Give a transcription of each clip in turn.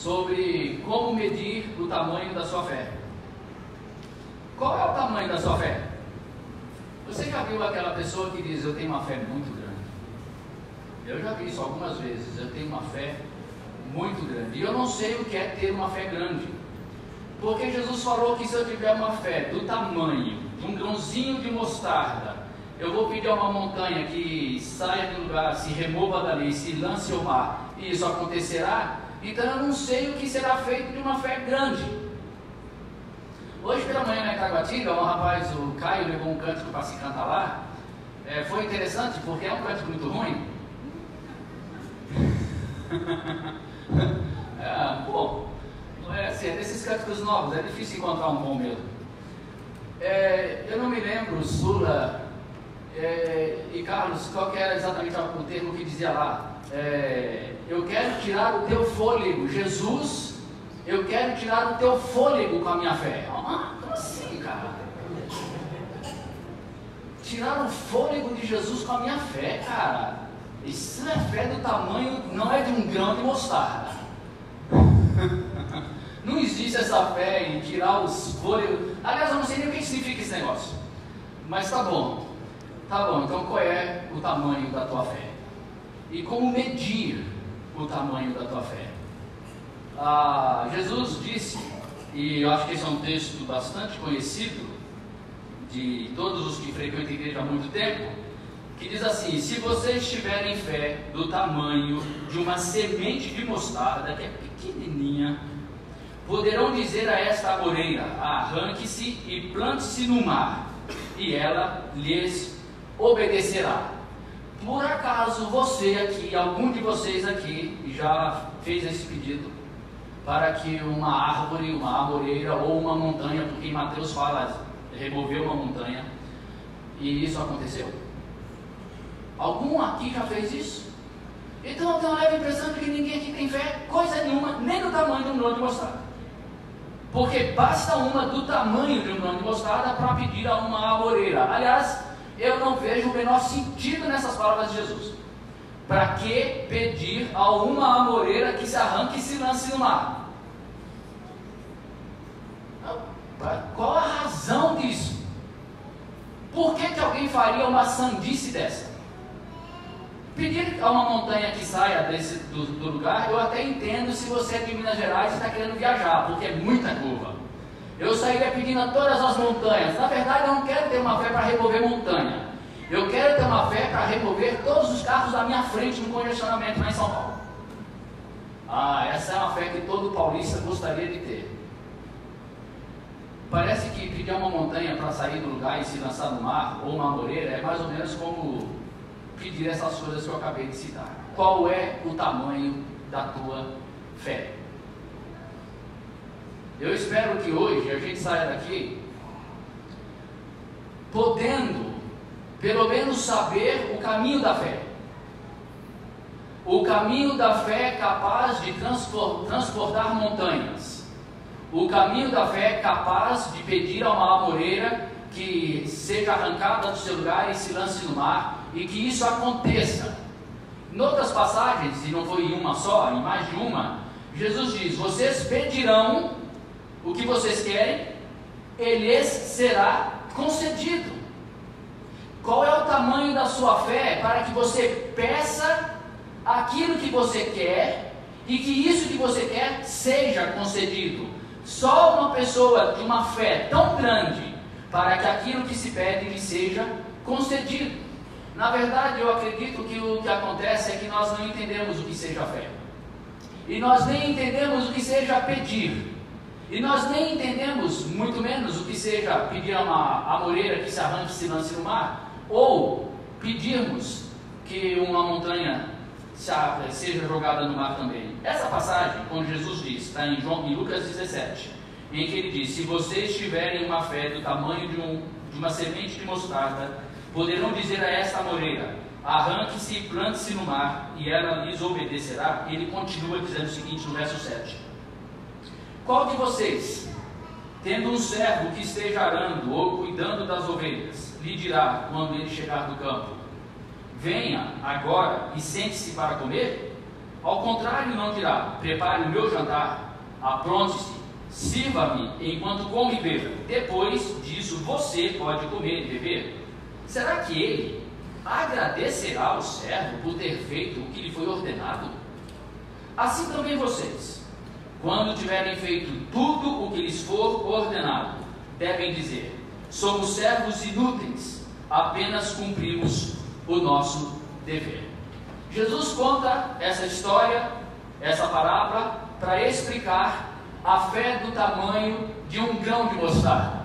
Sobre como medir o tamanho da sua fé. Qual é o tamanho da sua fé? Você já viu aquela pessoa que diz: eu tenho uma fé muito grande? Eu já vi isso algumas vezes. Eu tenho uma fé muito grande. E eu não sei o que é ter uma fé grande, porque Jesus falou que se eu tiver uma fé do tamanho de um grãozinho de mostarda, eu vou pedir a uma montanha que saia do lugar, se remova dali, se lance ao mar, e isso acontecerá. Então eu não sei o que será feito de uma fé grande. Hoje pela manhã na Itaguatinga, um rapaz, o Caio, levou um cântico para se cantar lá. Foi interessante porque é um cântico muito ruim. Não é assim, é desses cânticos novos, é difícil encontrar um bom mesmo. Eu não me lembro, Sula e Carlos, qual que era exatamente o termo que dizia lá. Eu quero tirar o teu fôlego, Jesus, eu quero tirar o teu fôlego com a minha fé. Como assim, cara? Tirar o fôlego de Jesus com a minha fé, cara. Isso é fé do tamanho, não é de um grão de mostarda. Não existe essa fé em tirar os fôlegos. Aliás, eu não sei nem o que significa esse negócio. Mas tá bom, então qual é o tamanho da tua fé? E como medir o tamanho da tua fé? Jesus disse, e eu acho que esse é um texto bastante conhecido de todos os que frequentam a igreja há muito tempo, que diz assim: se vocês tiverem fé do tamanho de uma semente de mostarda, que é pequenininha, poderão dizer a esta amoreira: arranque-se e plante-se no mar, e ela lhes obedecerá. Por acaso você aqui, algum de vocês aqui, já fez esse pedido para que uma árvore, uma amoreira ou uma montanha, porque em Mateus fala, removeu uma montanha, e isso aconteceu? Algum aqui já fez isso? Então eu tenho uma leve impressão de que ninguém aqui tem fé, coisa nenhuma, nem do tamanho de um grão de mostarda. Porque basta uma do tamanho de um grão de mostarda para pedir a uma amoreira. Aliás, eu não vejo o menor sentido nessas palavras de Jesus. Para que pedir a uma amoreira que se arranque e se lance no mar? Qual a razão disso? Por que alguém faria uma sandice dessa? Pedir a uma montanha que saia do lugar, eu até entendo se você é de Minas Gerais e está querendo viajar, porque é muita curva. Eu sairia pedindo a todas as montanhas. Na verdade, eu não quero ter uma fé para remover montanha. Eu quero ter uma fé para remover todos os carros da minha frente no congestionamento lá em São Paulo. Essa é uma fé que todo paulista gostaria de ter. Parece que pedir uma montanha para sair do lugar e se lançar no mar, ou uma amoreira, é mais ou menos como pedir essas coisas que eu acabei de citar. Qual é o tamanho da tua fé? Eu espero que hoje a gente saia daqui podendo, pelo menos, saber o caminho da fé. O caminho da fé capaz de transportar montanhas. O caminho da fé capaz de pedir a uma amoreira que seja arrancada do seu lugar e se lance no mar, e que isso aconteça. Em outras passagens, e não foi em uma só, em mais de uma, Jesus diz: vocês pedirão o que vocês querem, e lhes será concedido. Qual é o tamanho da sua fé para que você peça aquilo que você quer e que isso que você quer seja concedido? Só uma pessoa de uma fé tão grande para que aquilo que se pede lhe seja concedido. Na verdade, eu acredito que o que acontece é que nós não entendemos o que seja fé, e nós nem entendemos o que seja pedir. E nós nem entendemos, muito menos, o que seja pedir a uma amoreira que se arranque e se lance no mar, ou pedirmos que uma montanha seja jogada no mar também. Essa passagem, quando Jesus diz, está em Lucas 17, em que ele diz: se vocês tiverem uma fé do tamanho de uma semente de mostarda, poderão dizer a esta amoreira: arranque-se e plante-se no mar, e ela lhes obedecerá. Ele continua dizendo o seguinte no verso 7: qual de vocês, tendo um servo que esteja arando ou cuidando das ovelhas, lhe dirá quando ele chegar do campo: venha agora e sente-se para comer? Ao contrário, não dirá: prepare o meu jantar, apronte-se, sirva-me enquanto como e beba. Depois disso você pode comer e beber. Será que ele agradecerá ao servo por ter feito o que lhe foi ordenado? Assim também vocês, quando tiverem feito tudo o que lhes for ordenado, devem dizer: somos servos inúteis, apenas cumprimos o nosso dever. Jesus conta essa história, essa parábola, para explicar a fé do tamanho de um grão de mostarda.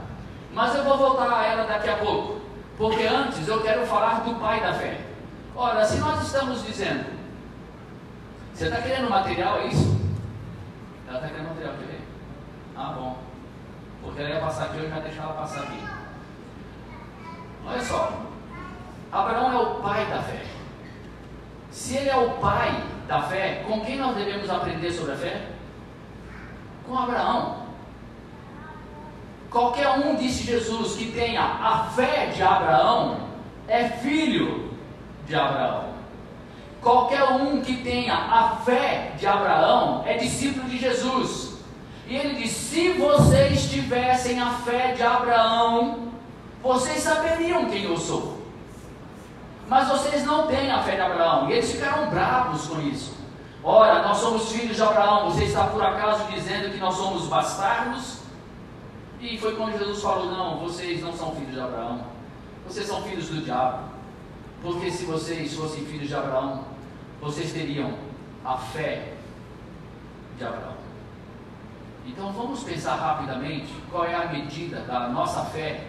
Mas eu vou voltar a ela daqui a pouco, porque antes eu quero falar do pai da fé. Ora, se nós estamos dizendo: você está querendo material, é isso? Ela está querendo material, quer ver? Ah, bom. Porque ela ia passar aqui, eu já deixar ela passar aqui. Olha só, Abraão é o pai da fé. Se ele é o pai da fé, com quem nós devemos aprender sobre a fé? Com Abraão. Qualquer um, disse Jesus, que tenha a fé de Abraão, é filho de Abraão. Qualquer um que tenha a fé de Abraão, é discípulo de Jesus. E ele diz: se vocês tivessem a fé de Abraão, vocês saberiam quem eu sou. Mas vocês não têm a fé de Abraão. E eles ficaram bravos com isso. Ora, nós somos filhos de Abraão. Você está por acaso dizendo que nós somos bastardos? E foi quando Jesus falou: não, vocês não são filhos de Abraão. Vocês são filhos do diabo. Porque se vocês fossem filhos de Abraão, vocês teriam a fé de Abraão. Então vamos pensar rapidamente qual é a medida da nossa fé,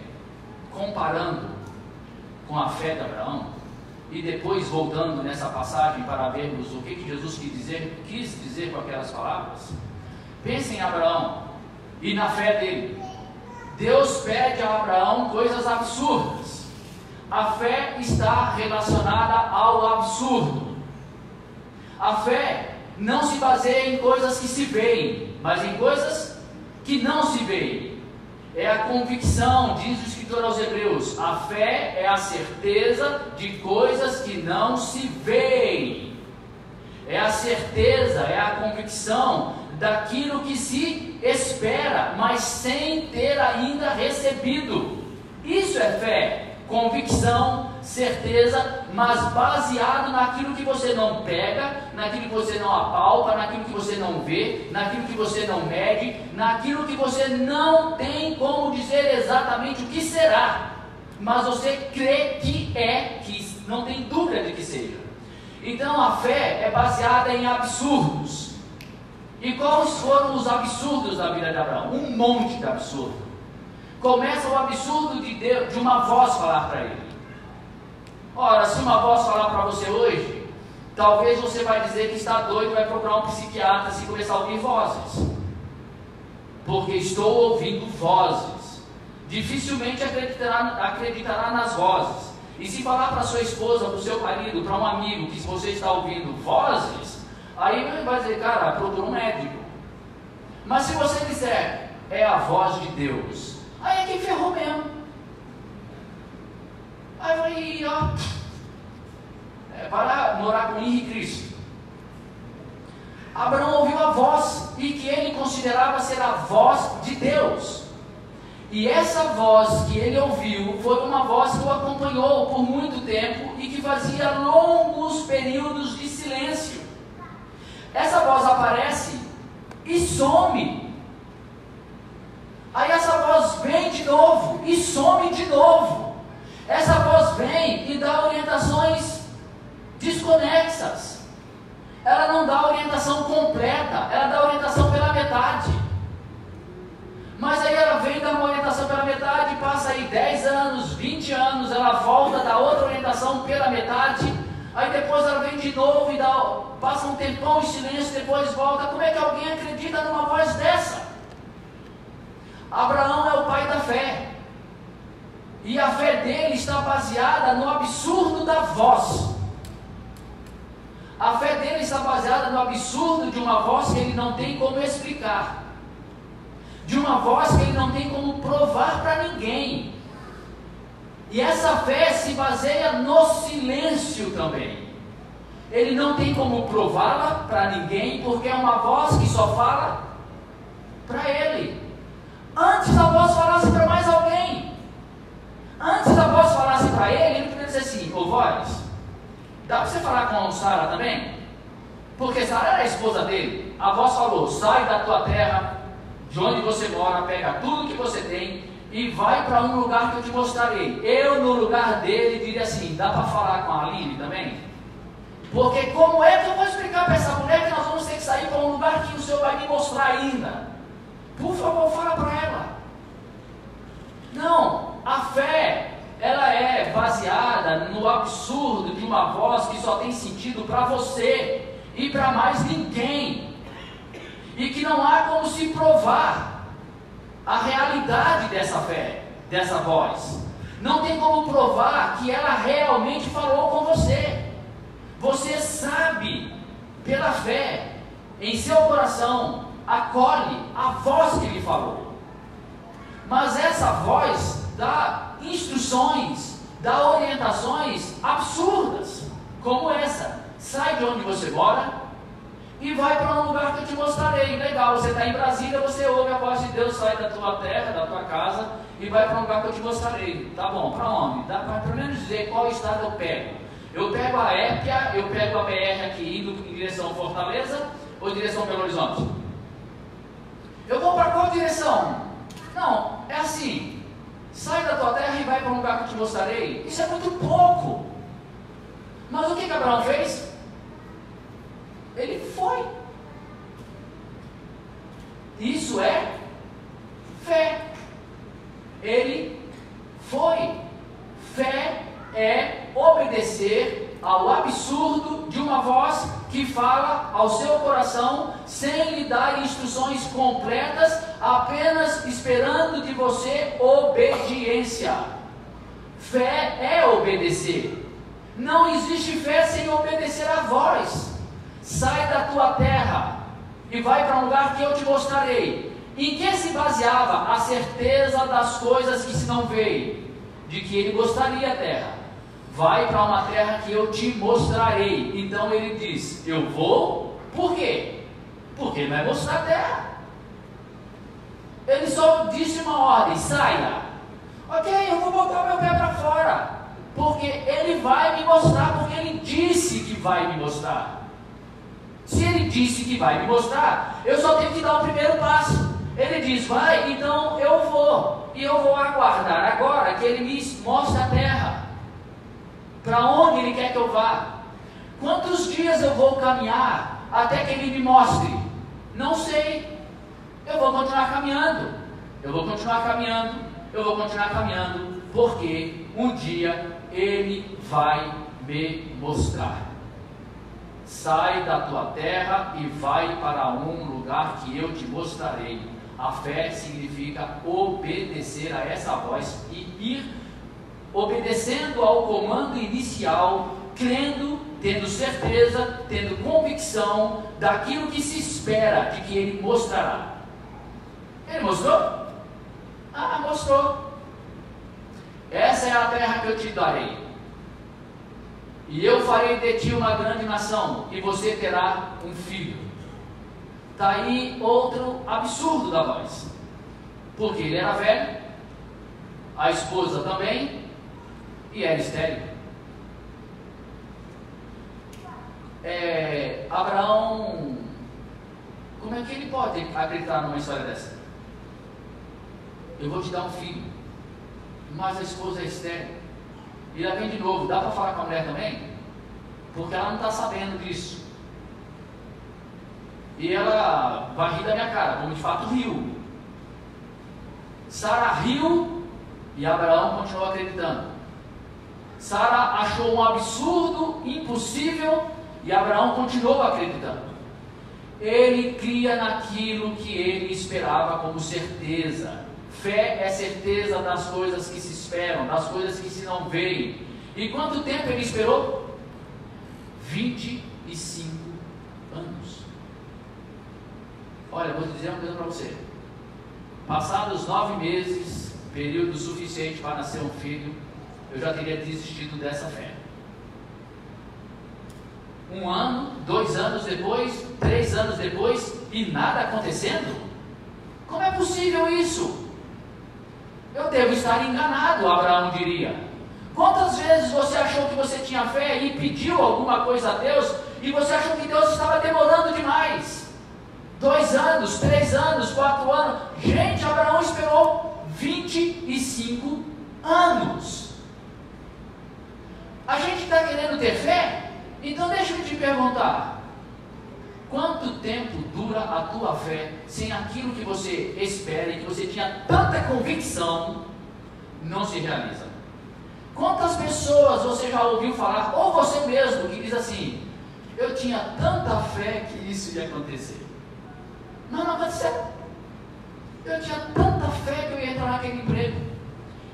comparando com a fé de Abraão, e depois voltando nessa passagem para vermos o que Jesus quis dizer com aquelas palavras. Pense em Abraão e na fé dele. Deus pede a Abraão coisas absurdas. A fé está relacionada ao absurdo. A fé não se baseia em coisas que se veem, mas em coisas que não se veem. É a convicção, diz o escritor aos Hebreus: a fé é a certeza de coisas que não se veem. É a certeza, é a convicção daquilo que se espera, mas sem ter ainda recebido. Isso é fé, convicção, certeza, mas baseado naquilo que você não pega, naquilo que você não apalpa, naquilo que você não vê, naquilo que você não mede, naquilo que você não tem como dizer exatamente o que será, mas você crê que é, que não tem dúvida de que seja. Então a fé é baseada em absurdos. E quais foram os absurdos da vida de Abraão? Um monte de absurdo. Começa o absurdo de Deus, de uma voz falar para ele. Ora, se uma voz falar para você hoje, talvez você vai dizer que está doido, vai procurar um psiquiatra se começar a ouvir vozes. Porque estou ouvindo vozes. Dificilmente acreditará nas vozes. E se falar para sua esposa, para o seu marido, para um amigo que você está ouvindo vozes, aí vai dizer: cara, procura um médico. Mas se você disser: é a voz de Deus, aí é que ferrou mesmo. Aí vai, ó, para morar com Henrique Cristo. Abraão ouviu a voz, e que ele considerava ser a voz de Deus. E essa voz que ele ouviu foi uma voz que o acompanhou por muito tempo e que fazia longos períodos de silêncio. Essa voz aparece e some. Aí essa voz vem de novo e some de novo. Essa voz vem e dá orientações desconexas. Ela não dá orientação completa, ela dá orientação pela metade. Mas aí ela vem dar uma orientação pela metade, passa aí 10 anos, 20 anos, ela volta, dá outra orientação pela metade. Aí depois ela vem de novo e passa um tempão em silêncio, depois volta. Como é que alguém acredita numa voz dessa? Abraão é o pai da fé. E a fé dele está baseada no absurdo da voz. A fé dele está baseada no absurdo de uma voz que ele não tem como explicar. De uma voz que ele não tem como provar para ninguém. E essa fé se baseia no silêncio também. ele não tem como prová-la para ninguém, porque é uma voz que só fala para ele. Antes a voz falasse para mais alguém. Antes a voz falasse para ele, ele poderia dizer assim: ô voz, dá para você falar com Sara também? Porque Sara era a esposa dele. A voz falou: sai da tua terra, de onde você mora, pega tudo que você tem e vai para um lugar que eu te mostrarei. Eu, no lugar dele, diria assim: dá para falar com a Aline também? Porque como é que eu vou explicar para essa mulher que nós vamos ter que sair para um lugar que o Senhor vai me mostrar ainda? Por favor, fala para ela. Não, a fé, ela é baseada no absurdo de uma voz que só tem sentido para você e para mais ninguém, e que não há como se provar a realidade dessa fé, dessa voz. Não tem como provar que ela realmente falou com você. Você sabe pela fé, em seu coração, acolhe a voz que lhe falou. Mas essa voz dá instruções, dá orientações absurdas, como essa: sai de onde você mora e vai para um lugar que eu te mostrarei. Legal, você está em Brasília, você ouve a voz de Deus: sai da tua terra, da tua casa e vai para um lugar que eu te mostrarei. Tá bom, para onde? Dá para pelo menos dizer qual estado eu pego. Eu pego a Épia, eu pego a BR aqui indo em direção a Fortaleza ou em direção Belo Horizonte? Eu vou para qual direção? Não, é assim: sai da tua terra e vai para um lugar que eu te mostrarei. Isso é muito pouco. Mas o que Abraão fez? Ele foi. Isso é fé. Ele foi. Fé é obedecer ao absurdo de uma voz que fala ao seu coração sem lhe dar instruções completas, apenas esperando de você obediência. Fé é obedecer. Não existe fé sem obedecer à voz. Sai da tua terra e vai para um lugar que eu te mostrarei. Em que se baseava a certeza das coisas que se não veem? De que ele gostaria da terra. Vai para uma terra que eu te mostrarei. Então ele diz: eu vou. Por quê? Porque ele vai mostrar a terra. Ele só disse uma ordem: saia. Ok, eu vou botar meu pé para fora, porque ele vai me mostrar, porque ele disse que vai me mostrar. Se ele disse que vai me mostrar, eu só tenho que dar o primeiro passo. Ele diz: vai, então eu vou. E eu vou aguardar agora que ele me mostre a terra. Para onde ele quer que eu vá? Quantos dias eu vou caminhar até que ele me mostre? Não sei. Eu vou continuar caminhando. Eu vou continuar caminhando. Eu vou continuar caminhando. Porque um dia ele vai me mostrar. Sai da tua terra e vai para um lugar que eu te mostrarei. A fé significa obedecer a essa voz e ir obedecendo ao comando inicial, crendo, tendo certeza, tendo convicção daquilo que se espera de que ele mostrará. Ele mostrou? Ah, mostrou. Essa é a terra que eu te darei. E eu farei de ti uma grande nação, e você terá um filho. Está aí outro absurdo da voz. Porque ele era velho, a esposa também, e era estéril. Abraão, como é que ele pode acreditar numa história dessa? Eu vou te dar um filho, mas a esposa é estéril. E ela vem de novo: dá para falar com a mulher também? Porque ela não está sabendo disso. E ela vai rir da minha cara, como de fato riu. Sara riu e Abraão continuou acreditando. Sara achou um absurdo, impossível, e Abraão continuou acreditando. Ele cria naquilo que ele esperava como certeza. Fé é certeza das coisas que se esperam, das coisas que se não veem. E quanto tempo ele esperou? 25 anos. Olha, vou dizer uma coisa para você. Passados 9 meses, período suficiente para nascer um filho, eu já teria desistido dessa fé. 1 ano, 2 anos depois, 3 anos depois, e nada acontecendo? Como é possível isso? Eu devo estar enganado, Abraão diria. Quantas vezes você achou que você tinha fé e pediu alguma coisa a Deus, e você achou que Deus estava demorando demais? 2 anos, 3 anos, 4 anos. Gente, Abraão esperou 25 anos. A gente está querendo ter fé? Então deixa eu te perguntar. Quanto tempo dura a tua fé sem aquilo que você espera e que você tinha tanta convicção não se realiza? Quantas pessoas você já ouviu falar, ou você mesmo, que diz assim: eu tinha tanta fé que isso ia acontecer, mas não aconteceu. Eu tinha tanta fé que eu ia entrar naquele emprego,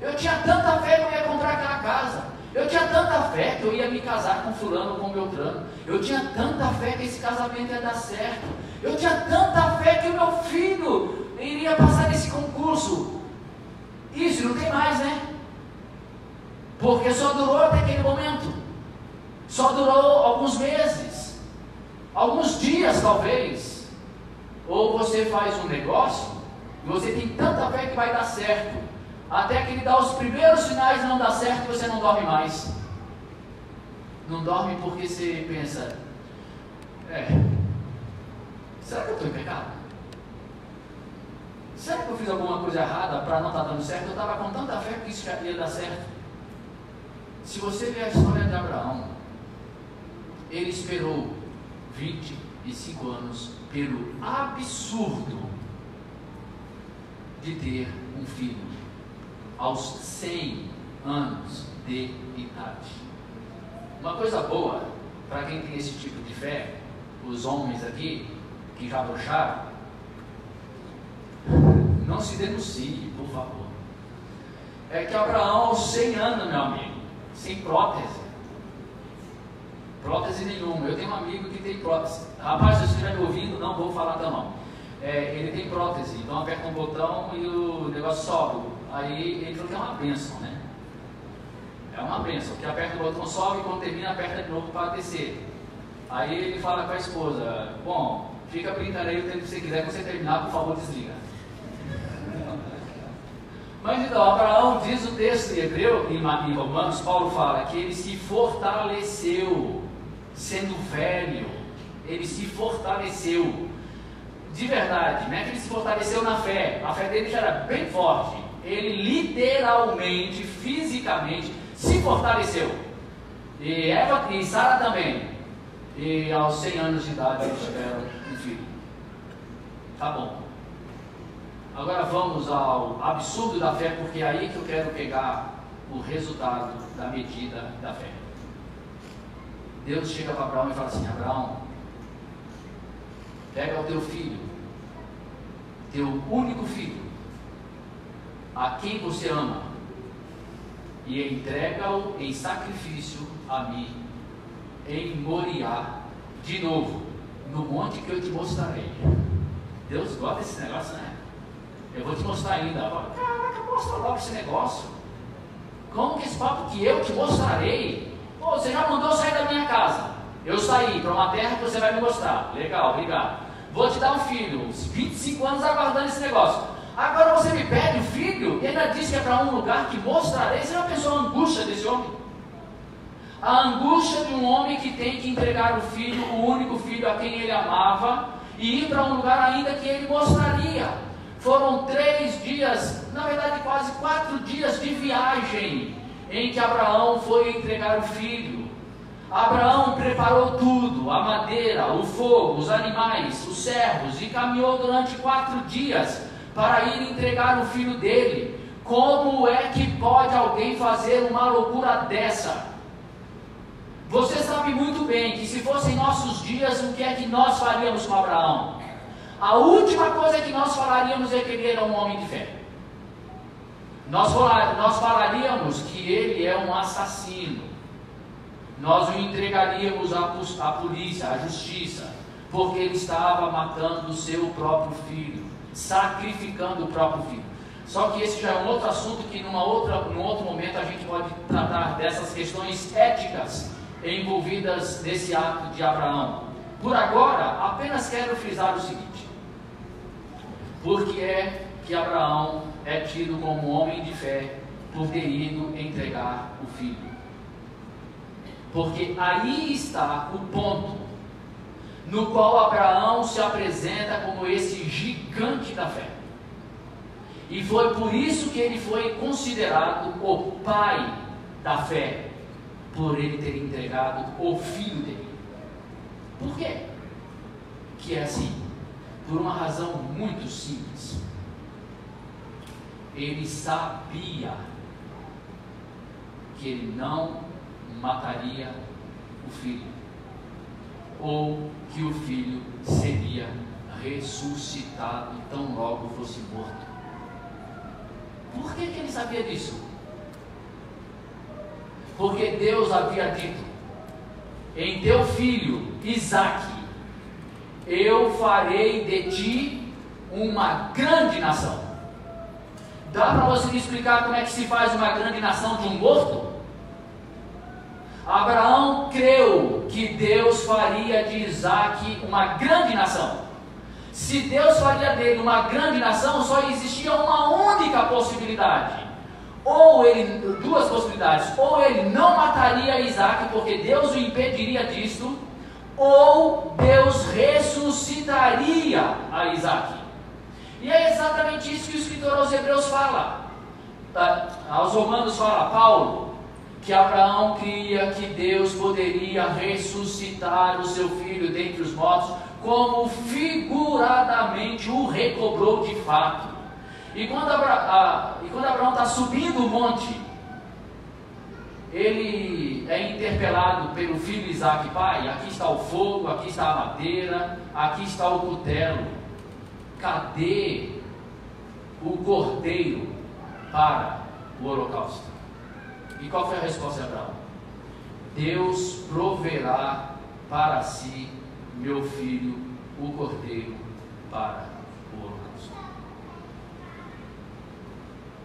eu tinha tanta fé que eu ia comprar aquela casa, eu tinha tanta fé que eu ia me casar com fulano ou com Beltrano, eu tinha tanta fé que esse casamento ia dar certo, eu tinha tanta fé que o meu filho iria passar nesse concurso. Isso não tem mais, né? Porque só durou até aquele momento, só durou alguns meses, alguns dias talvez. Ou você faz um negócio e você tem tanta fé que vai dar certo, até que ele dá os primeiros sinais de não dar certo e você não dorme mais. Não dorme porque você pensa: será que eu estou em pecado? Será que eu fiz alguma coisa errada para não estar dando certo? Eu estava com tanta fé que isso já ia dar certo. Se você ver a história de Abraão, ele esperou 25 anos pelo absurdo de ter um filho aos 100 anos de idade. Uma coisa boa para quem tem esse tipo de fé, os homens aqui que já broxaram, não se denuncie, por favor. É que Abraão aos 100 anos, meu amigo, sem prótese nenhuma. Eu tenho um amigo que tem prótese. Rapaz, se você estiver me ouvindo, não vou falar teu nome. Ele tem prótese, então aperta um botão e o negócio sobe. Aí ele falou que é uma bênção, né? É uma bênção, porque aperta o botão, sobe, e quando termina aperta de novo para descer. Aí ele fala com a esposa: bom, fica brincando aí o tempo que você quiser, quando você terminar, por favor, desliga. Mas então, Abraão, diz o texto em Hebreu, em Romanos, Paulo fala que ele se fortaleceu, sendo velho, ele se fortaleceu, de verdade, não é que ele se fortaleceu na fé, a fé dele já era bem forte, ele literalmente, fisicamente, se fortaleceu, e Eva e Sara também, e aos 100 anos de idade eles tiveram um filho. Tá bom. Agora vamos ao absurdo da fé, porque é aí que eu quero pegar o resultado da medida da fé. Deus chega para Abraão e fala assim: Abraão, pega o teu filho, teu único filho, a quem você ama, e entrega-o em sacrifício a mim, em Moriá, de novo, no monte que eu te mostrarei. Deus gosta desse negócio, né? Eu vou te mostrar ainda. Caraca, mostra logo esse negócio. Como que esse papo que eu te mostrarei? Pô, você já mandou sair da minha casa. Eu saí para uma terra que você vai me mostrar. Legal, obrigado. Vou te dar um filho. Uns 25 anos aguardando esse negócio. Agora você me pede um filho e ainda diz que é para um lugar que mostrarei. Você já pensou a angústia desse homem? A angústia de um homem que tem que entregar o filho, o único filho a quem ele amava, e ir para um lugar ainda que ele mostraria. Foram 3 dias, na verdade quase 4 dias de viagem, em que Abraão foi entregar o filho. Abraão preparou tudo, a madeira, o fogo, os animais, os servos, e caminhou durante 4 dias para ir entregar o filho dele. Como é que pode alguém fazer uma loucura dessa? Você sabe muito bem que se fossem nossos dias, o que é que nós faríamos com Abraão? A última coisa que nós falaríamos é que ele era um homem de fé. Nós falaríamos que ele é um assassino. Nós o entregaríamos à polícia, à justiça, porque ele estava matando o seu próprio filho, sacrificando o próprio filho. Só que esse já é um outro assunto que num outro momento a gente pode tratar dessas questões éticas envolvidas nesse ato de Abraão. Por agora, apenas quero frisar o seguinte: por que é que Abraão é tido como homem de fé por ter ido entregar o filho? Porque aí está o ponto no qual Abraão se apresenta como esse gigante da fé. E foi por isso que ele foi considerado o pai da fé, por ele ter entregado o filho dele. Por quê que é assim? Por uma razão muito simples. Ele sabia que ele não mataria o filho, ou que o filho seria ressuscitado tão logo fosse morto. Por que ele sabia disso? Porque Deus havia dito: em teu filho Isaque eu farei de ti uma grande nação. Dá para você me explicar como é que se faz uma grande nação de um morto? Abraão creu que Deus faria de Isaque uma grande nação. Se Deus faria dele uma grande nação, só existia uma única possibilidade. Duas possibilidades: ou ele não mataria Isaque, porque Deus o impediria disso, ou Deus ressuscitaria a Isaque. E é exatamente isso que o escritor aos Hebreus fala, aos Romanos fala, Paulo, que Abraão cria que Deus poderia ressuscitar o seu filho dentre os mortos, como figuradamente o recobrou de fato. E quando Abraão está subindo o monte, ele é interpelado pelo filho Isaque: pai, aqui está o fogo, aqui está a madeira, aqui está o cutelo, cadê o cordeiro para o holocausto? E qual foi a resposta de Abraão? Deus proverá para si, meu filho, o cordeiro para o holocausto.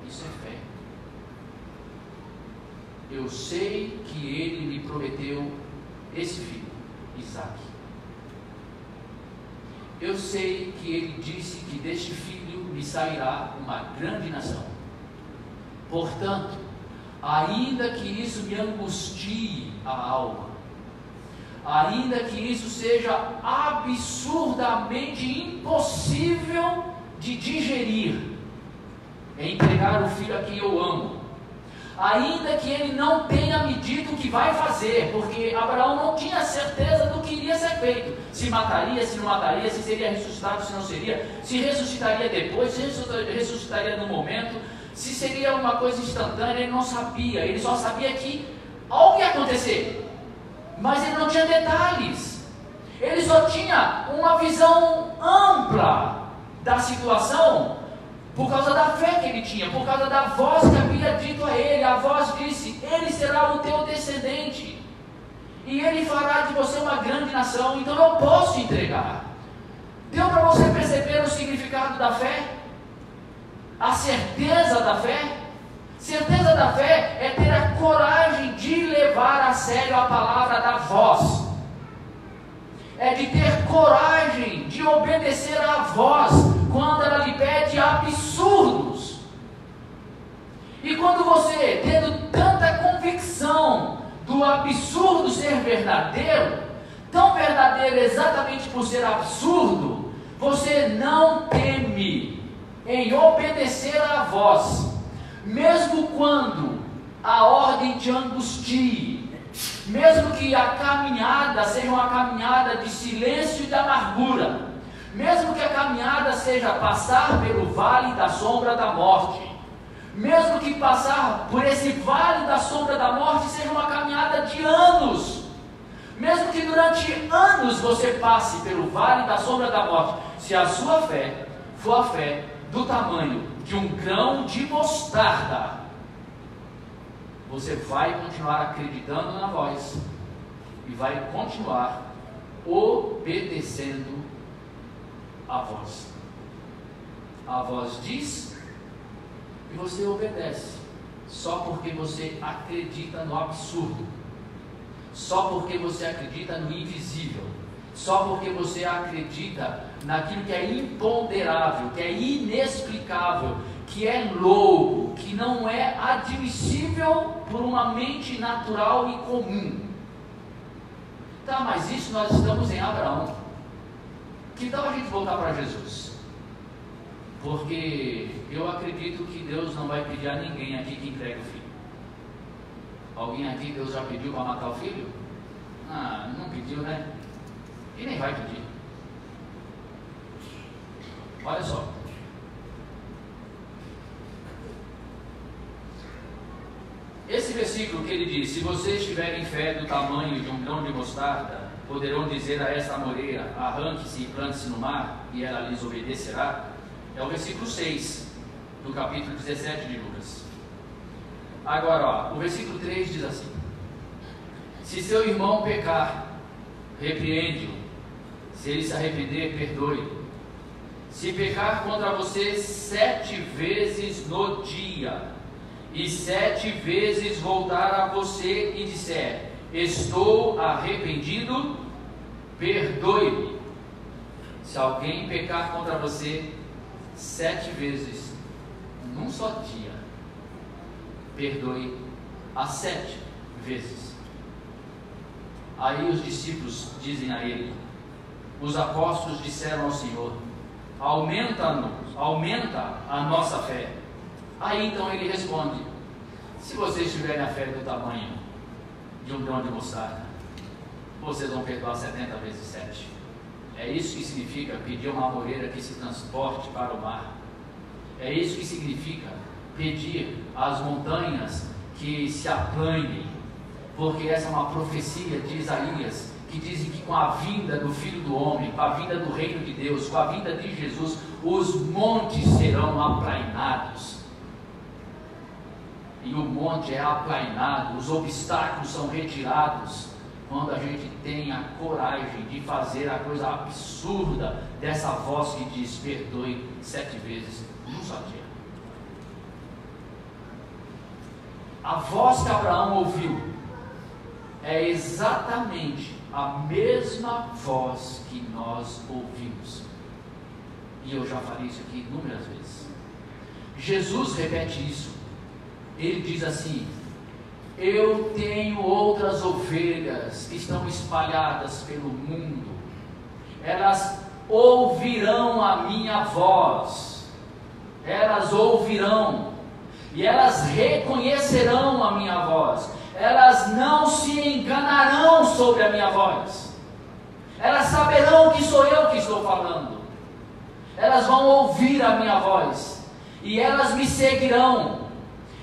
Isso é fé. Eu sei que ele me prometeu esse filho, Isaque. Eu sei que ele disse que deste filho me sairá uma grande nação. Portanto, ainda que isso me angustie a alma, ainda que isso seja absurdamente impossível de digerir, entregar o filho a quem eu amo, ainda que ele não tenha me dito o que vai fazer, porque Abraão não tinha certeza do que iria ser feito, se mataria, se não mataria, se seria ressuscitado, se não seria, se ressuscitaria depois, se ressuscitaria no momento, se seria uma coisa instantânea. Ele não sabia, ele só sabia que algo ia acontecer, mas ele não tinha detalhes, ele só tinha uma visão ampla da situação, por causa da fé que ele tinha, por causa da voz que havia dito a ele. A voz disse: ele será o teu descendente, e ele fará de você uma grande nação. Então eu posso entregar. Deu para você perceber o significado da fé? A certeza da fé? Certeza da fé é ter a coragem de levar a sério a palavra da voz, é de ter coragem de obedecer à voz quando ela lhe pede absurdos. E quando você, tendo tanta convicção do absurdo ser verdadeiro, tão verdadeiro exatamente por ser absurdo, você não teme em obedecer à voz, mesmo quando a ordem te angustie, mesmo que a caminhada seja uma caminhada de silêncio e de amargura, mesmo que a caminhada seja passar pelo vale da sombra da morte, mesmo que passar por esse vale da sombra da morte seja uma caminhada de anos, mesmo que durante anos você passe pelo vale da sombra da morte, se a sua fé for a fé do tamanho de um grão de mostarda, você vai continuar acreditando na voz e vai continuar obedecendo a voz. A voz diz e você obedece, só porque você acredita no absurdo, só porque você acredita no invisível, só porque você acredita naquilo que é imponderável, que é inexplicável, que é louco, que não é admissível por uma mente natural e comum. Tá, mas isso nós estamos em Abraão. Que tal a gente voltar para Jesus? Porque eu acredito que Deus não vai pedir a ninguém aqui que entregue o filho. Alguém aqui Deus já pediu para matar o filho? Ah, não pediu, né? E nem vai pedir. Olha só. Esse versículo que ele diz: se vocês tiverem fé do tamanho de um grão de mostarda, poderão dizer a esta amoreira: arranque-se e plante-se no mar, e ela lhes obedecerá. É o versículo 6 do capítulo 17 de Lucas. Agora, ó, o versículo 3 diz assim: se seu irmão pecar, repreende-o. Se ele se arrepender, perdoe. Se pecar contra você 7 vezes no dia, e 7 vezes voltar a você e disser: estou arrependido, perdoe-me. Se alguém pecar contra você 7 vezes num só dia, perdoe a 7 vezes. Aí os discípulos dizem a ele, os apóstolos disseram ao Senhor: aumenta a nossa fé. Aí então ele responde: se vocês tiverem a fé do tamanho de um grão de mostarda, vocês vão perdoar 70 vezes 7. É isso que significa pedir uma amoreira que se transporte para o mar. É isso que significa pedir às montanhas que se aplanem, porque essa é uma profecia de Isaías, que dizem que com a vinda do Filho do Homem, com a vinda do reino de Deus, com a vinda de Jesus, os montes serão aplainados. E o monte é aplainado, os obstáculos são retirados, quando a gente tem a coragem de fazer a coisa absurda dessa voz que diz: perdoe 7 vezes num só dia. A voz que Abraão ouviu é exatamente a mesma voz que nós ouvimos. E eu já falei isso aqui inúmeras vezes. Jesus repete isso. Ele diz assim: eu tenho outras ovelhas que estão espalhadas pelo mundo. Elas ouvirão a minha voz. Elas ouvirão. E elas reconhecerão a minha voz. Elas não se enganarão sobre a minha voz. Elas saberão que sou eu que estou falando. Elas vão ouvir a minha voz. E elas me seguirão.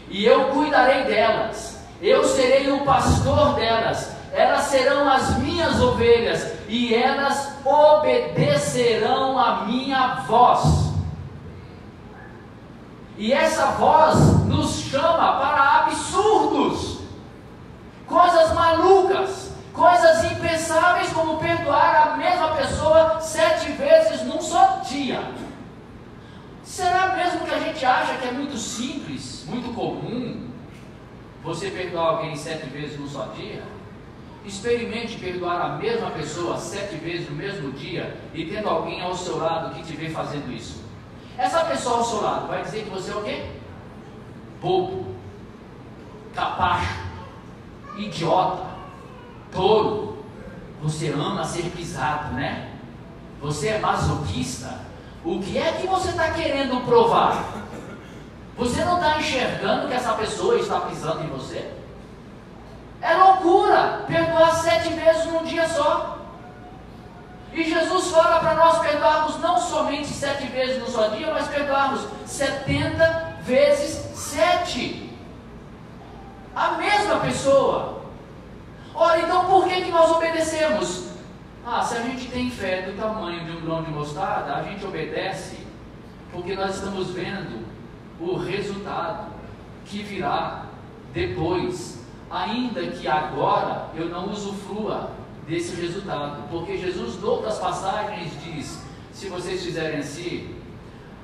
E eu cuidarei delas. Eu serei o pastor delas. Elas serão as minhas ovelhas. E elas obedecerão a minha voz. E essa voz nos chama para absurdos. Coisas malucas, coisas impensáveis, como perdoar a mesma pessoa 7 vezes num só dia. Será mesmo que a gente acha que é muito simples, muito comum, você perdoar alguém 7 vezes num só dia? Experimente perdoar a mesma pessoa 7 vezes no mesmo dia, e tendo alguém ao seu lado que te vê fazendo isso. Essa pessoa ao seu lado vai dizer que você é o quê? Bobo, capacho, idiota, tolo. Você ama ser pisado, né? Você é masoquista. O que é que você está querendo provar? Você não está enxergando que essa pessoa está pisando em você? É loucura perdoar 7 vezes num dia só. E Jesus fala para nós perdoarmos não somente 7 vezes num só dia, mas perdoarmos 70 vezes 7. A mesma pessoa. Ora, então por que nós obedecemos? Se a gente tem fé do tamanho de um grão de mostarda, a gente obedece porque nós estamos vendo o resultado que virá depois, ainda que agora eu não usufrua desse resultado, porque Jesus, em outras passagens, diz: se vocês fizerem assim,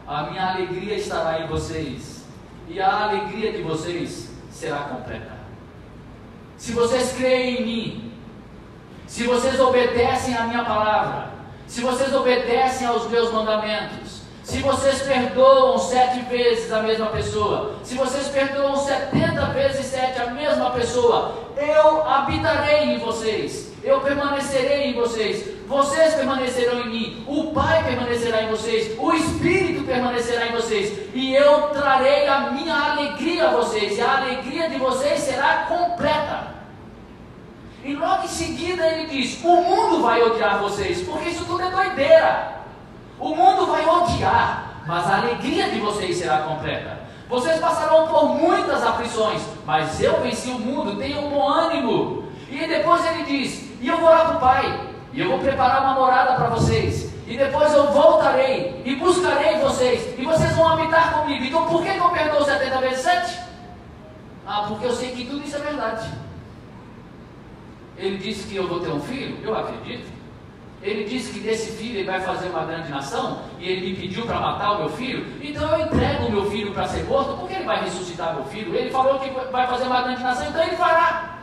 a minha alegria estará em vocês, e a alegria de vocês será completa. Se vocês creem em mim, se vocês obedecem à minha palavra, se vocês obedecem aos meus mandamentos, se vocês perdoam 7 vezes a mesma pessoa, se vocês perdoam 70 vezes 7 a mesma pessoa, eu habitarei em vocês, eu permanecerei em vocês, vocês permanecerão em mim, o Pai permanecerá em vocês, o Espírito permanecerá em vocês, e eu trarei a minha alegria a vocês, e a alegria de vocês será completa. E logo em seguida ele diz: o mundo vai odiar vocês, porque isso tudo é doideira. O mundo vai odiar, mas a alegria de vocês será completa. Vocês passarão por muitas aflições, mas eu venci o mundo, tenham bom ânimo. E depois ele diz: e eu vou lá para o Pai, e eu vou preparar uma morada para vocês, e depois eu voltarei e buscarei vocês, e vocês vão habitar comigo. Então por que eu perdoo 70 vezes 7? Porque eu sei que tudo isso é verdade. Ele disse que eu vou ter um filho, eu acredito. Ele disse que desse filho ele vai fazer uma grande nação, e ele me pediu para matar o meu filho, então eu entrego o meu filho para ser morto, porque ele vai ressuscitar meu filho. Ele falou que vai fazer uma grande nação, então ele fará.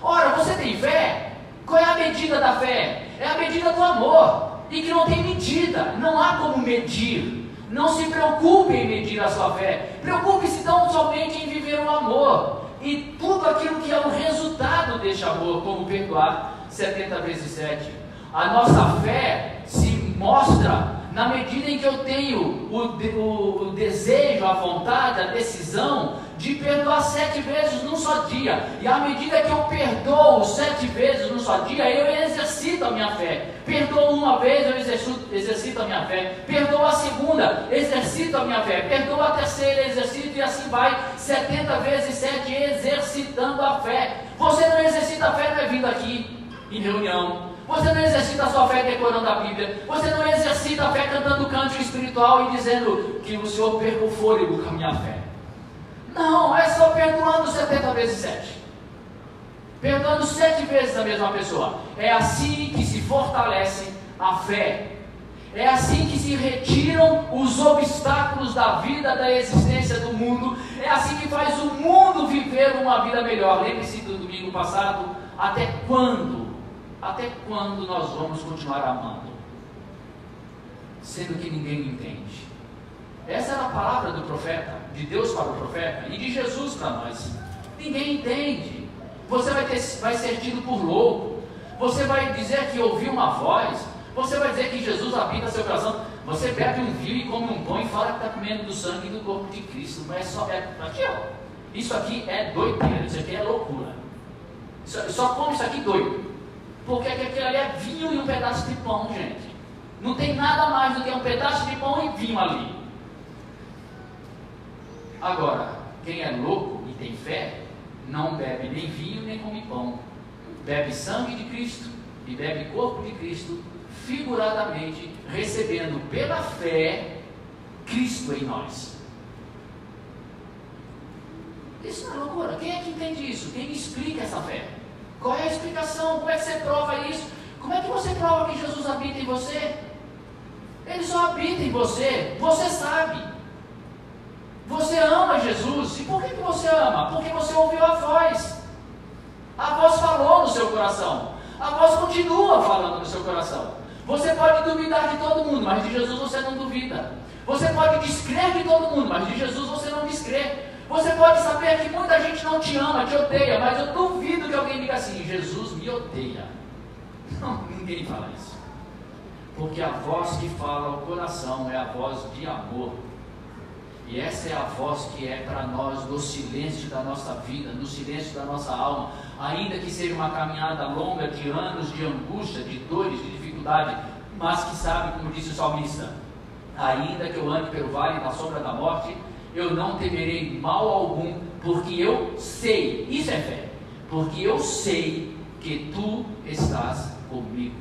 Ora, você tem fé? Qual é a medida da fé? É a medida do amor, e que não tem medida, não há como medir. Não se preocupe em medir a sua fé, preocupe-se tão somente em viver o amor, e tudo aquilo que é o resultado deste amor, como perdoar 70 vezes 7. A nossa fé se mostra na medida em que eu tenho o desejo, a vontade, a decisão de perdoar 7 vezes num só dia. E à medida que eu perdoo 7 vezes num só dia, eu exercito a minha fé. Perdoo uma vez, eu exercito a minha fé. Perdoo a segunda, exercito a minha fé. Perdoo a terceira, exercito, e assim vai 70 vezes 7, exercitando a fé. Você não exercita a fé, não é vindo aqui em reunião. Você não exercita a sua fé decorando a Bíblia. Você não exercita a fé cantando cântico espiritual e dizendo que o Senhor perca o fôlego com a minha fé. Não, é só perdoando 70 vezes 7. Perdoando 7 vezes a mesma pessoa. É assim que se fortalece a fé. É assim que se retiram os obstáculos da vida, da existência do mundo. É assim que faz o mundo viver uma vida melhor. Lembre-se do domingo passado. Até quando nós vamos continuar amando? Sendo que ninguém entende. Essa era a palavra do profeta, de Deus para o profeta e de Jesus para nós. Ninguém entende. Você vai ser tido por louco. Você vai dizer que ouviu uma voz. Você vai dizer que Jesus habita seu coração. Você bebe um vinho e come um pão e fala que está comendo do sangue do corpo de Cristo. Mas aqui, ó. Isso aqui é doideira. Isso aqui é loucura. Só come isso aqui doido. Porque aquilo ali é vinho e um pedaço de pão, gente. Não tem nada mais do que um pedaço de pão e vinho ali. Agora, quem é louco e tem fé, não bebe nem vinho nem come pão. Bebe sangue de Cristo e bebe corpo de Cristo, figuradamente recebendo pela fé Cristo em nós. Isso não é loucura. Quem é que entende isso? Quem explica essa fé? Qual é a explicação? Como é que você prova isso? Como é que você prova que Jesus habita em você? Ele só habita em você. Você sabe. Você ama Jesus. E por que você ama? Porque você ouviu a voz. A voz falou no seu coração. A voz continua falando no seu coração. Você pode duvidar de todo mundo, mas de Jesus você não duvida. Você pode descrer de todo mundo, mas de Jesus você não descrê. Você pode saber que muita gente não te ama, te odeia, mas eu duvido que alguém diga assim: Jesus me odeia. Não, ninguém fala isso. Porque a voz que fala ao coração é a voz de amor. E essa é a voz que é para nós no silêncio da nossa vida, no silêncio da nossa alma. Ainda que seja uma caminhada longa de anos de angústia, de dores, de dificuldade, mas que sabe, como disse o salmista: ainda que eu ande pelo vale da sombra da morte, eu não temerei mal algum, porque eu sei, isso é fé, porque eu sei que tu estás comigo.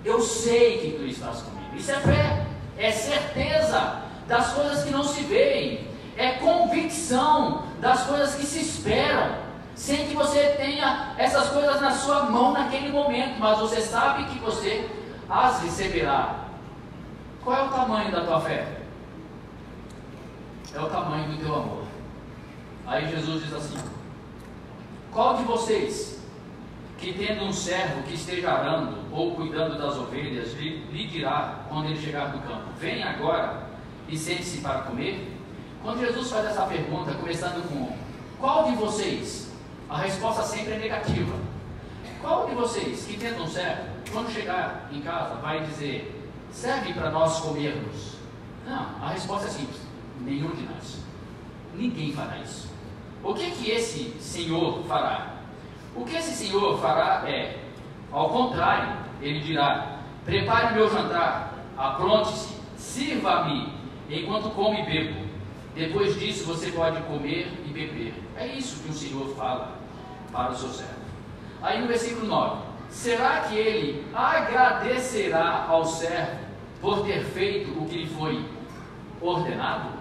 Eu sei que tu estás comigo. Isso é fé, é certeza das coisas que não se veem, é convicção das coisas que se esperam, sem que você tenha essas coisas na sua mão naquele momento, mas você sabe que você as receberá. Qual é o tamanho da tua fé? É o tamanho do teu amor. Aí Jesus diz assim: qual de vocês, que tendo um servo que esteja arando ou cuidando das ovelhas, lhe dirá quando ele chegar do campo: vem agora e sente-se para comer? Quando Jesus faz essa pergunta, começando com qual de vocês, a resposta sempre é negativa. Qual de vocês que tendo um servo, quando chegar em casa, vai dizer: serve para nós comermos? Não, a resposta é simples: nenhum de nós. Ninguém fará isso. O que esse Senhor fará? O que esse Senhor fará é, ao contrário, ele dirá: prepare o meu jantar, apronte-se, sirva-me enquanto como e bebo. Depois disso você pode comer e beber. É isso que o Senhor fala para o seu servo. Aí no versículo 9: será que ele agradecerá ao servo por ter feito o que lhe foi ordenado?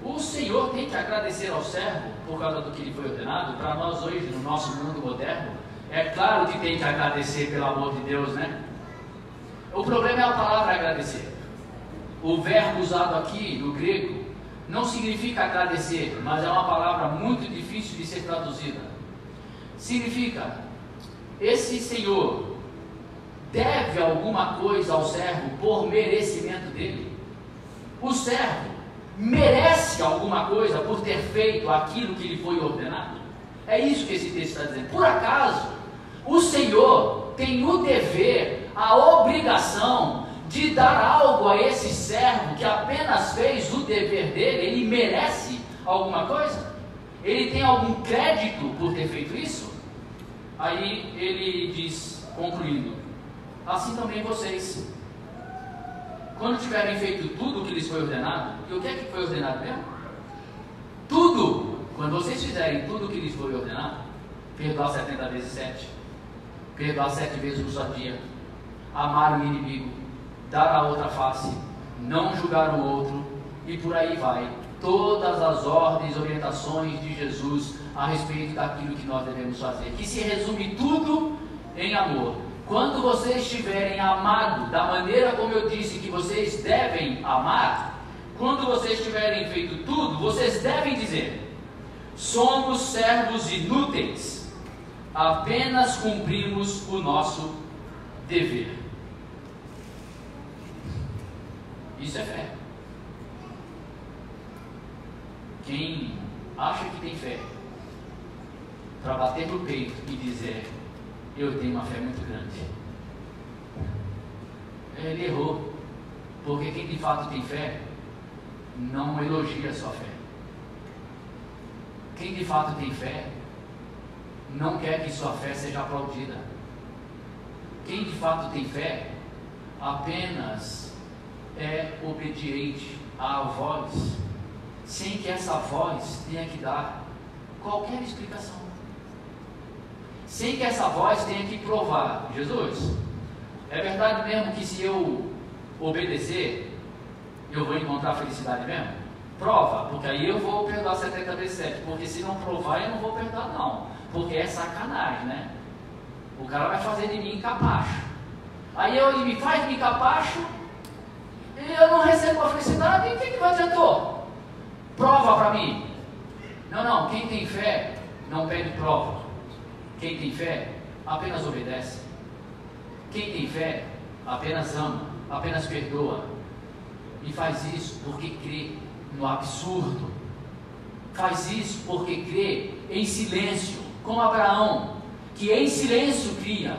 O Senhor tem que agradecer ao servo por causa do que lhe foi ordenado? Para nós hoje, no nosso mundo moderno, é claro que tem que agradecer, pelo amor de Deus, né? O problema é a palavra agradecer. O verbo usado aqui no grego não significa agradecer, mas é uma palavra muito difícil de ser traduzida. Significa: esse Senhor deve alguma coisa ao servo por merecimento dele. O servo merece alguma coisa por ter feito aquilo que lhe foi ordenado. É isso que esse texto está dizendo. Por acaso o Senhor tem o dever, a obrigação de dar algo a esse servo que apenas fez o dever dele? Ele merece alguma coisa? Ele tem algum crédito por ter feito isso? Aí ele diz, concluindo: assim também vocês, quando tiverem feito tudo o que lhes foi ordenado. E o que é que foi ordenado mesmo? Tudo. Quando vocês fizerem tudo o que lhes foi ordenado, perdoar 70 vezes 7, perdoar 7 vezes um só dia, amar o inimigo, dar a outra face, não julgar o outro, e por aí vai. Todas as ordens, orientações de Jesus a respeito daquilo que nós devemos fazer, que se resume tudo em amor. Quando vocês estiverem amado da maneira como eu disse que vocês devem amar, quando vocês tiverem feito tudo, vocês devem dizer: somos servos inúteis, apenas cumprimos o nosso dever. Isso é fé. Quem acha que tem fé para bater no peito e dizer: eu tenho uma fé muito grande, ele errou. Porque quem de fato tem fé não elogia a sua fé. Quem de fato tem fé não quer que sua fé seja aplaudida. Quem de fato tem fé apenas é obediente à voz, sem que essa voz tenha que dar qualquer explicação, sem que essa voz tenha que provar: Jesus, é verdade mesmo que se eu obedecer eu vou encontrar felicidade mesmo? Prova, porque aí eu vou perdoar 70 vezes 7, porque se não provar eu não vou perdoar não, porque é sacanagem, né? O cara vai fazer de mim capacho, aí ele me faz de mim capacho e eu não recebo a felicidade. E o que adiantou? Prova para mim. Não, quem tem fé não pede prova. Quem tem fé apenas obedece. Quem tem fé apenas ama, apenas perdoa, e faz isso porque crê no absurdo, faz isso porque crê em silêncio, como Abraão, que em silêncio cria,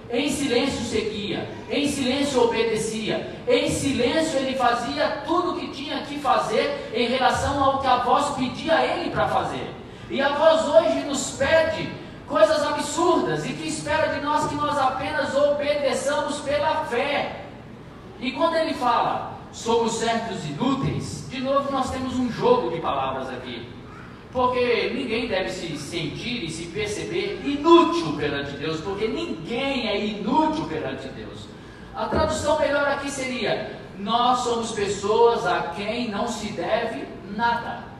em silêncio seguia, em silêncio obedecia, em silêncio ele fazia tudo o que tinha que fazer em relação ao que a voz pedia a ele para fazer. E a voz hoje nos pede coisas absurdas e que espera de nós que nós apenas obedeçamos pela fé. E quando ele fala somos servos inúteis, de novo nós temos um jogo de palavras aqui, porque ninguém deve se sentir e se perceber inútil perante Deus, porque ninguém é inútil perante Deus. A tradução melhor aqui seria: nós somos pessoas a quem não se deve nada.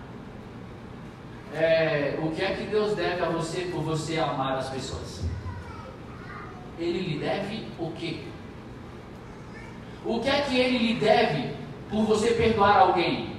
O que é que Deus deve a você por você amar as pessoas? Ele lhe deve o quê? O que é que Ele lhe deve por você perdoar alguém?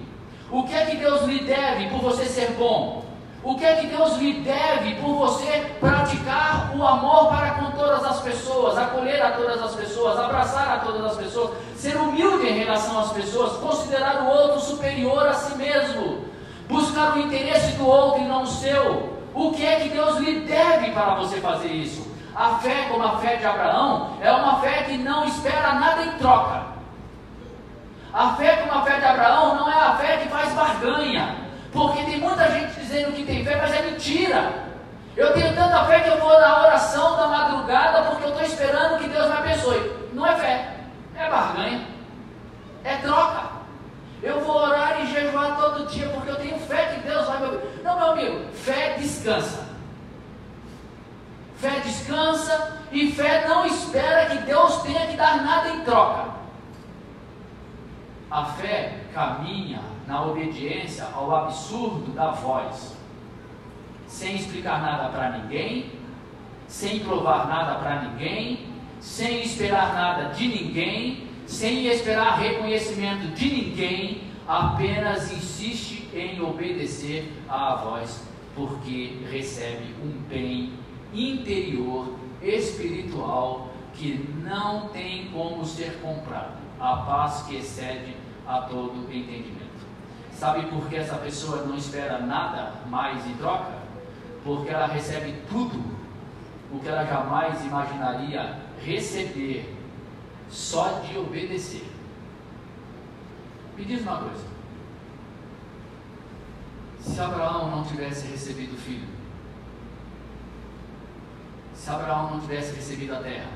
O que é que Deus lhe deve por você ser bom? O que é que Deus lhe deve por você praticar o amor para com todas as pessoas, acolher a todas as pessoas, abraçar a todas as pessoas, ser humilde em relação às pessoas, considerar o outro superior a si mesmo, buscar o interesse do outro e não o seu? O que é que Deus lhe deve para você fazer isso? A fé, como a fé de Abraão, é uma fé que não espera nada em troca. A fé como a fé de Abraão não é a fé que faz barganha. Porque tem muita gente dizendo que tem fé, mas é mentira. Eu tenho tanta fé que eu vou na oração da madrugada porque eu estou esperando que Deus me abençoe. Não é fé, é barganha, é troca. Eu vou orar e jejuar todo dia porque eu tenho fé que Deus vai me abençoar. Não, meu amigo, fé descansa. Fé descansa e fé não espera que Deus tenha que dar nada em troca. A fé caminha na obediência ao absurdo da voz, sem explicar nada para ninguém, sem provar nada para ninguém, sem esperar nada de ninguém, sem esperar reconhecimento de ninguém, apenas insiste em obedecer à voz, porque recebe um bem interior, espiritual, que não tem como ser comprado, a paz que excede a todo entendimento. Sabe por que essa pessoa não espera nada mais em troca? Porque ela recebe tudo o que ela jamais imaginaria receber só de obedecer. Me diz uma coisa: se Abraão não tivesse recebido o filho, se Abraão não tivesse recebido a terra,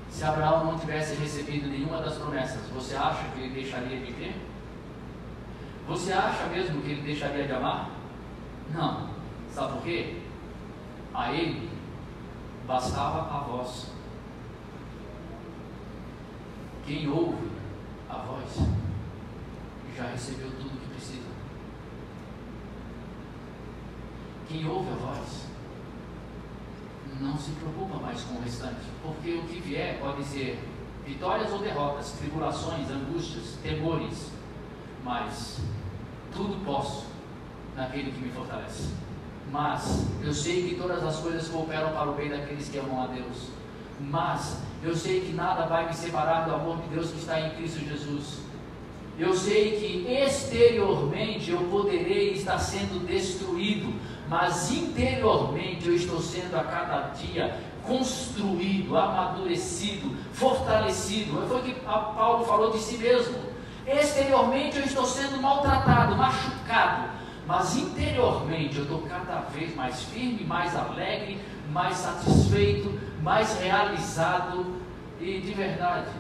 se Abraão não tivesse recebido nenhuma das promessas, você acha que ele deixaria de crer? Você acha mesmo que ele deixaria de amar? Não. Sabe por quê? A ele bastava a voz. Quem ouve a voz já recebeu tudo o que precisa. Quem ouve a voz não se preocupa mais com o restante, porque o que vier pode ser vitórias ou derrotas, tribulações, angústias, temores, mas tudo posso naquele que me fortalece. Mas eu sei que todas as coisas cooperam para o bem daqueles que amam a Deus. Mas eu sei que nada vai me separar do amor de Deus que está em Cristo Jesus. Eu sei que exteriormente eu poderei estar sendo destruído, mas interiormente eu estou sendo a cada dia construído, amadurecido, fortalecido. Foi o que Paulo falou de si mesmo. Exteriormente eu estou sendo maltratado, machucado, mas interiormente eu estou cada vez mais firme, mais alegre, mais satisfeito, mais realizado. E de verdade,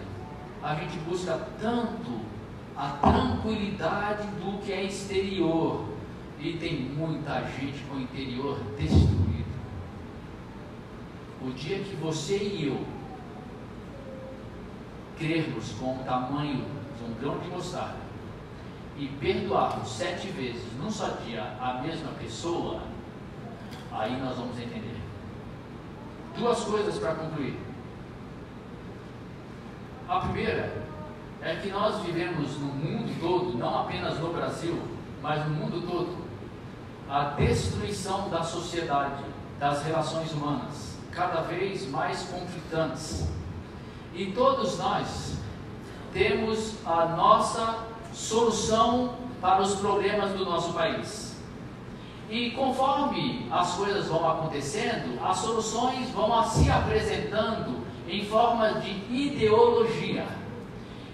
a gente busca tanto a tranquilidade do que é exterior, e tem muita gente com o interior destruído. O dia que você e eu crermos com o tamanho de um grão de mostarda e perdoarmos 7 vezes num só dia a mesma pessoa, aí nós vamos entender. 2 coisas para concluir. A primeira é que nós vivemos no mundo todo, não apenas no Brasil, mas no mundo todo, a destruição da sociedade, das relações humanas, cada vez mais conflitantes. E todos nós temos a nossa solução para os problemas do nosso país. E conforme as coisas vão acontecendo, as soluções vão se apresentando em forma de ideologia,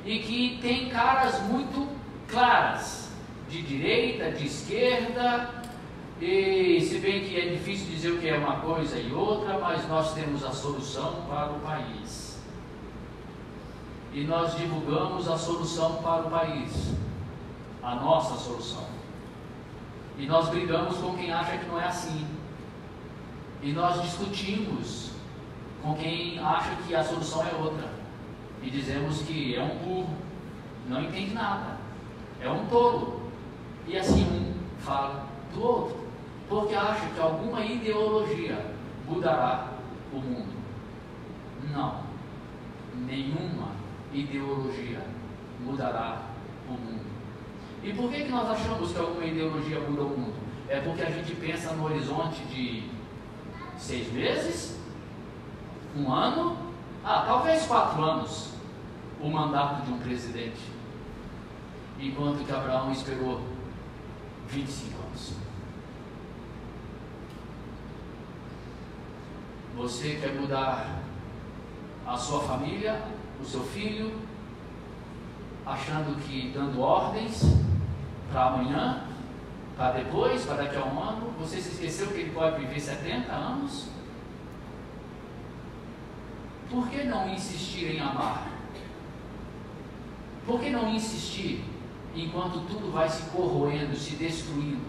e que tem caras muito claras, de direita, de esquerda, e se bem que é difícil dizer o que é uma coisa e outra, mas nós temos a solução para o país. E nós divulgamos a solução para o país, a nossa solução. E nós brigamos com quem acha que não é assim. E nós discutimos com quem acha que a solução é outra. E dizemos que é um burro, não entende nada, é um tolo. E assim um fala do outro, porque acha que alguma ideologia mudará o mundo. Não, nenhuma ideologia mudará o mundo. E por que nós achamos que alguma ideologia muda o mundo? é porque a gente pensa no horizonte de 6 meses, 1 ano, talvez 4 anos, o mandato de um presidente, enquanto que Abraão esperou 25 anos. Você quer mudar a sua família, o seu filho, achando que dando ordens para amanhã, para depois, para daqui a 1 ano, você se esqueceu que ele pode viver 70 anos? Por que não insistir em amar? Por que não insistir enquanto tudo vai se corroendo, se destruindo,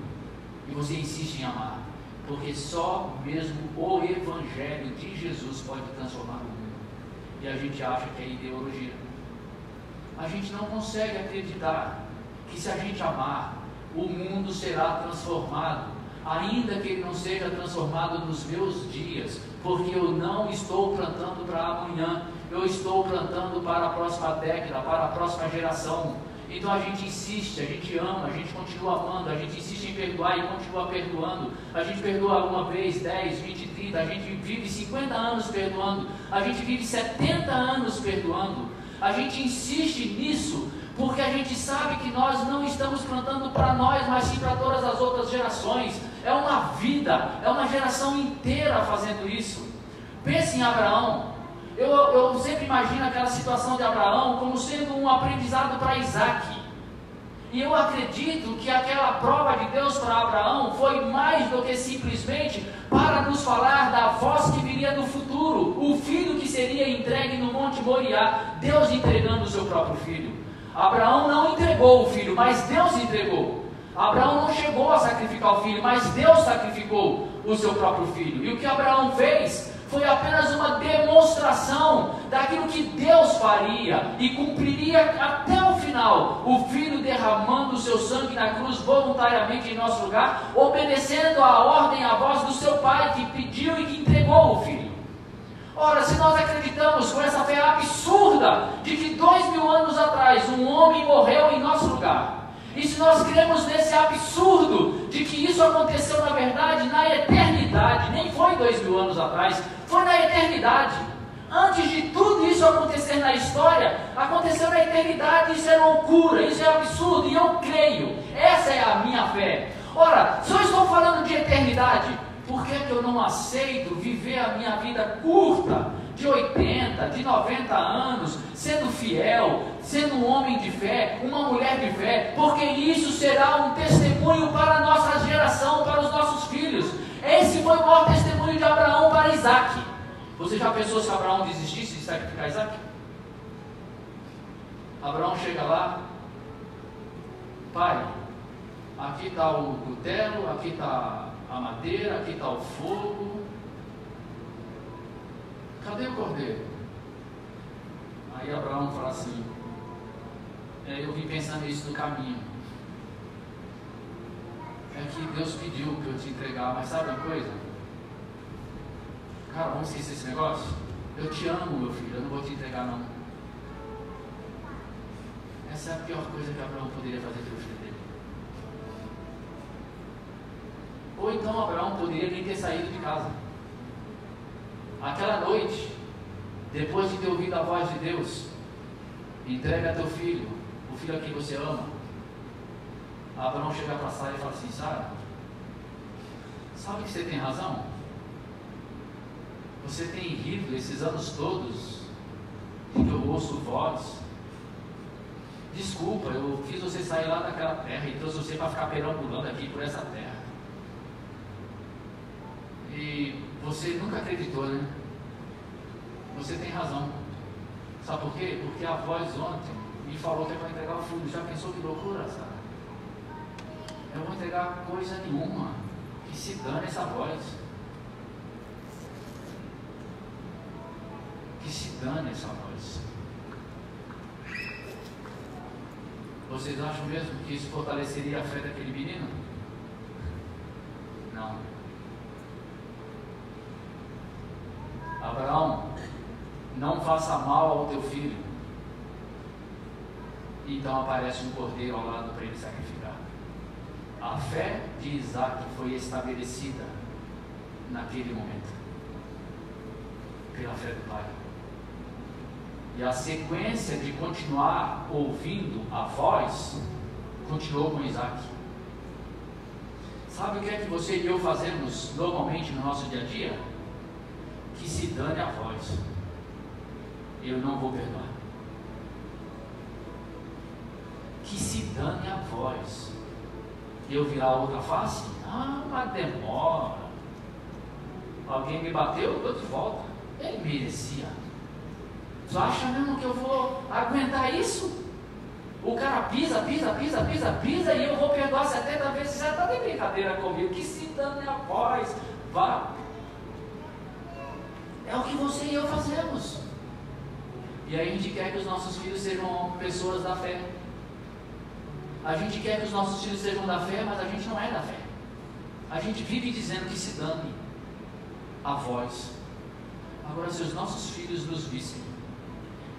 e você insiste em amar? Porque só mesmo o Evangelho de Jesus pode transformar o mundo. E a gente acha que é ideologia. A gente não consegue acreditar que se a gente amar, o mundo será transformado, ainda que ele não seja transformado nos meus dias, porque eu não estou plantando para amanhã, eu estou plantando para a próxima década, para a próxima geração. Então a gente insiste, a gente ama, a gente continua amando, a gente insiste em perdoar e continua perdoando. A gente perdoa uma vez, 10, 20, 30, a gente vive 50 anos perdoando, a gente vive 70 anos perdoando. A gente insiste nisso porque a gente sabe que nós não estamos plantando para nós, mas sim para todas as outras gerações. É uma vida, é uma geração inteira fazendo isso. Pense em Abraão. Eu sempre imagino aquela situação de Abraão como sendo um aprendizado para Isaac. E eu acredito que aquela prova de Deus para Abraão foi mais do que simplesmente para nos falar da voz que viria no futuro, o filho que seria entregue no Monte Moriá, Deus entregando o seu próprio filho. Abraão não entregou o filho, mas Deus entregou. Abraão não chegou a sacrificar o filho, mas Deus sacrificou o seu próprio filho. E o que Abraão fez foi apenas uma demonstração daquilo que Deus faria e cumpriria até o final. O filho derramando o seu sangue na cruz voluntariamente em nosso lugar, obedecendo a ordem, a voz do seu pai que pediu e que entregou o filho. Ora, se nós acreditamos com essa fé absurda de que 2000 anos atrás um homem morreu em nosso lugar, e se nós cremos nesse absurdo de que isso aconteceu na verdade na eternidade, nem foi 2000 anos atrás, foi na eternidade. Antes de tudo isso acontecer na história, aconteceu na eternidade. Isso é loucura, isso é absurdo, e eu creio. Essa é a minha fé. Ora, se eu estou falando de eternidade, por que eu não aceito viver a minha vida curta, de 80, de 90 anos, sendo fiel, sendo um homem de fé, uma mulher de fé? Porque isso será um testemunho para a nossa geração, para os nossos filhos. Esse foi o maior testemunho de Abraão para Isaac. Você já pensou se Abraão desistisse de sacrificar Isaac? Abraão chega lá: pai, aqui está o cutelo, aqui está a madeira, aqui está o fogo, cadê o cordeiro? Aí Abraão fala assim: eu vim pensando nisso no caminho, é que Deus pediu para eu te entregar, mas sabe uma coisa? Cara, vamos esquecer esse negócio? Eu te amo, meu filho, eu não vou te entregar não. Essa é a pior coisa que Abraão poderia fazer pelo filho dele. Ou então Abraão poderia nem ter saído de casa. Aquela noite, depois de ter ouvido a voz de Deus: entrega teu filho, o filho a quem você ama. Abraão chega para Sara e fala assim: Sara, sabe que você tem razão? Você tem rido esses anos todos em que eu ouço voz. Desculpa, eu fiz você sair lá daquela terra e trouxe você para ficar perambulando aqui por essa terra. E você nunca acreditou, né? Você tem razão. Sabe por quê? Porque a voz ontem me falou que é para entregar o filho. Já pensou que loucura, Sara? Eu vou entregar coisa nenhuma. Que se dane essa voz. Que se dane essa voz. Vocês acham mesmo que isso fortaleceria a fé daquele menino? Não. Abraão, não faça mal ao teu filho. Então aparece um cordeiro ao lado para ele sacrificar. A fé de Isaac foi estabelecida naquele momento, pela fé do pai. E a sequência de continuar ouvindo a voz continuou com Isaac. Sabe o que é que você e eu fazemos normalmente no nosso dia a dia? Que se dane a voz, eu não vou perdoar. Que se dane a voz, eu virar outra face? Ah, mas demora. Alguém me bateu, eu dou de volta. Ele merecia. Você acha mesmo que eu vou aguentar isso? O cara pisa e eu vou perdoar 70 vezes. Já está de brincadeira comigo. Que se dane a voz, vá. É o que você e eu fazemos. E aí a gente quer que os nossos filhos sejam pessoas da fé. A gente quer que os nossos filhos sejam da fé, mas a gente não é da fé. A gente vive dizendo que se dane a voz. Agora, se os nossos filhos nos vissem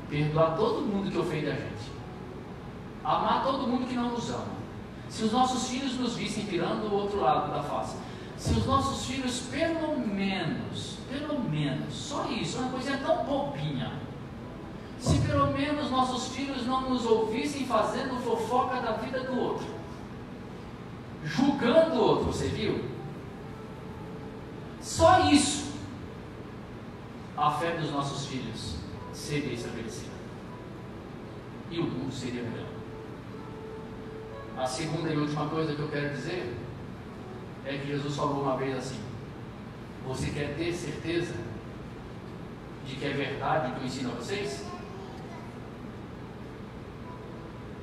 perdoar todo mundo que ofende a gente, amar todo mundo que não nos ama, se os nossos filhos nos vissem virando o outro lado da face, se os nossos filhos pelo menos, só isso, uma coisinha tão bobinha, se pelo menos nossos filhos não nos ouvissem fazendo fofoca da vida do outro, julgando o outro, você viu? Só isso, a fé dos nossos filhos seria estabelecida e o mundo seria melhor. A segunda e última coisa que eu quero dizer é que Jesus falou uma vez assim: você quer ter certeza de que é verdade o que eu ensino a vocês?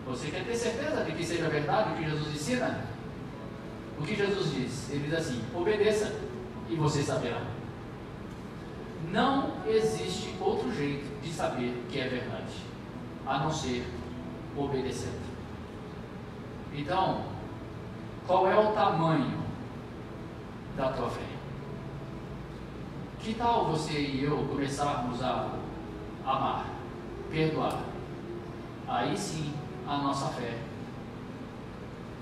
Você quer ter certeza de que seja verdade o que Jesus ensina? O que Jesus diz? Ele diz assim: obedeça e você saberá. Não existe outro jeito de saber que é verdade, a não ser obedecendo. Então, qual é o tamanho da tua fé? Que tal você e eu começarmos a amar, perdoar? Aí sim, a nossa fé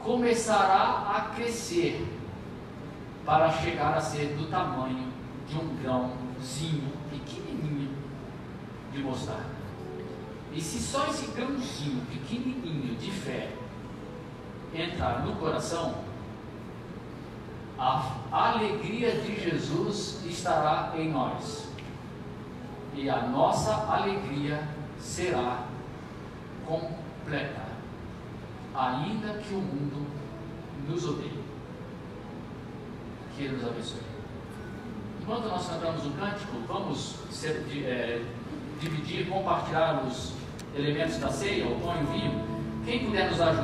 começará a crescer para chegar a ser do tamanho de um grãozinho pequenininho de mostarda. E se só esse grãozinho pequenininho de fé entrar no coração, a alegria de Jesus estará em nós, e a nossa alegria será completa, ainda que o mundo nos odeie. Que Ele nos abençoe. Enquanto nós cantamos um cântico, vamos dividir, compartilhar os elementos da ceia, o pão e o vinho. Quem puder nos ajudar.